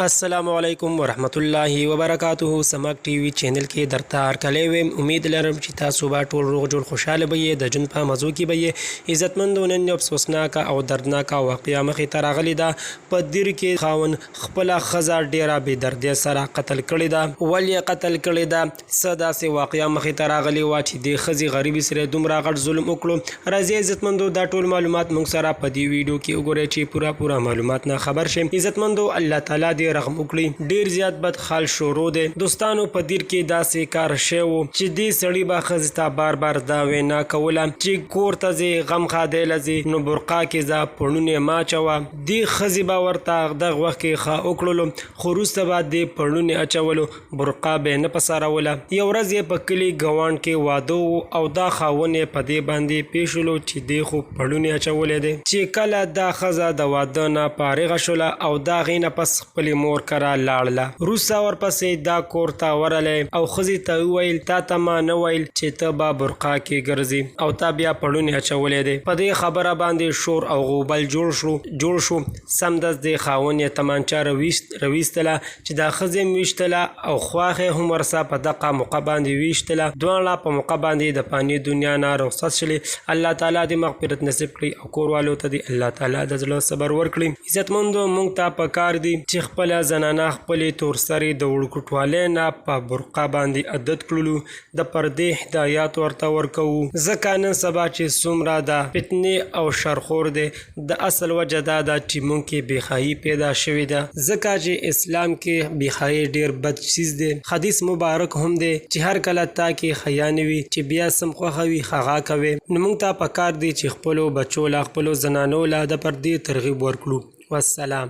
السلام علیکم ورحمت الله وبرکاته. سمک ټي وي چینل کې درته هرکلی ویم. امید لرم چې تاسو به ټول روغ جوړ خوشحاله به یې، د ژوند په مزو کې به یې. عزتمندو، نن یو افسوسناکه او دردناکه واقعه مخې ته راغلې ده. په دیر کې خاوند خپله ښځه ډېره بې دردۍ سره قتل کړې ده. ولې یې قتل کړې ده؟ څه داسې واقعه مخې ته راغلې وه چې دې ښځې غریبې سره دومره غټ ظلم وکړو؟ راځئ عزتمندو، دا ټول معلومات موږ سره په دې ویډیو کې وګورئ چې پوره معلومات نه خبر شئ. عزتمندو، الله تعالی دې رحم وکړي. ډیر زیات بد حال شروع دی. دوستانو، په دیر کې داسې کار شوی و چې دې سړي به ښځې ته بار بار دا وینا کوله چې کور ته ځې، غم ښادۍ له ځې، نو برقا کې ځه، پړون یې مه اچوه. دې ښځې به ورته دغه وخت کې ښه وکړلو، خو وروسته به دې پړون یې اچولو، برقا به یې نه پساروله. یو ورځ یې په کلي ګاونډ کې واده و او دا خاوند یې په دې باندې پېښلو چې دې خو پړون یې اچولی دی. چې کله دا ښځه د واده نه فارغه شوله او د هغې نه پس خپلې مور کره لاړله. وروسته ورپسې دا کور ته ورغلی او ښځې ته وویل تا ته ما نه ویل چې ته به برقا کې ګرځې او تا بیا پړون اچولی دی. په دې خبره باندې شور او غوبل جوړ شو. سمدست دې خاوند یې تمانچه راویستله چې دا ښځې هم ویشتله او خواښې هم ورسه په دغه موقع باندې ویشتله. دواړه په موقع باندې د فاني دنیا نه رخصت شلې. الله تعالی دې مغفرت نصیب کړي او کوروالو ته دې الله تعالی د زړه صبر ورکړي. عزتمندو، موږ ته پکار دي چې خپله زنانه خپلې تورسرې د وړوکټوالۍ نه په برقا باندې عادت کړلو، د پردې هدایات ورته ورکوو. ځکه نن سبا چې څومره د فتنې او شرخور دی، د اصل وجه دا ده چې موږ کې بېخایي پیدا شوې ده. ځکه چې اسلام کې بېخایي ډېر بد چیز دی. حدیث مبارک هم دی چې هر کله تا کې حیا نه وي چې بیا سم خوښه وي هغه کوې. نو موږ ته پکار دی چې خپلو بچو له خپلو زنانو له د پردې ترغیب ورکړو. والسلام.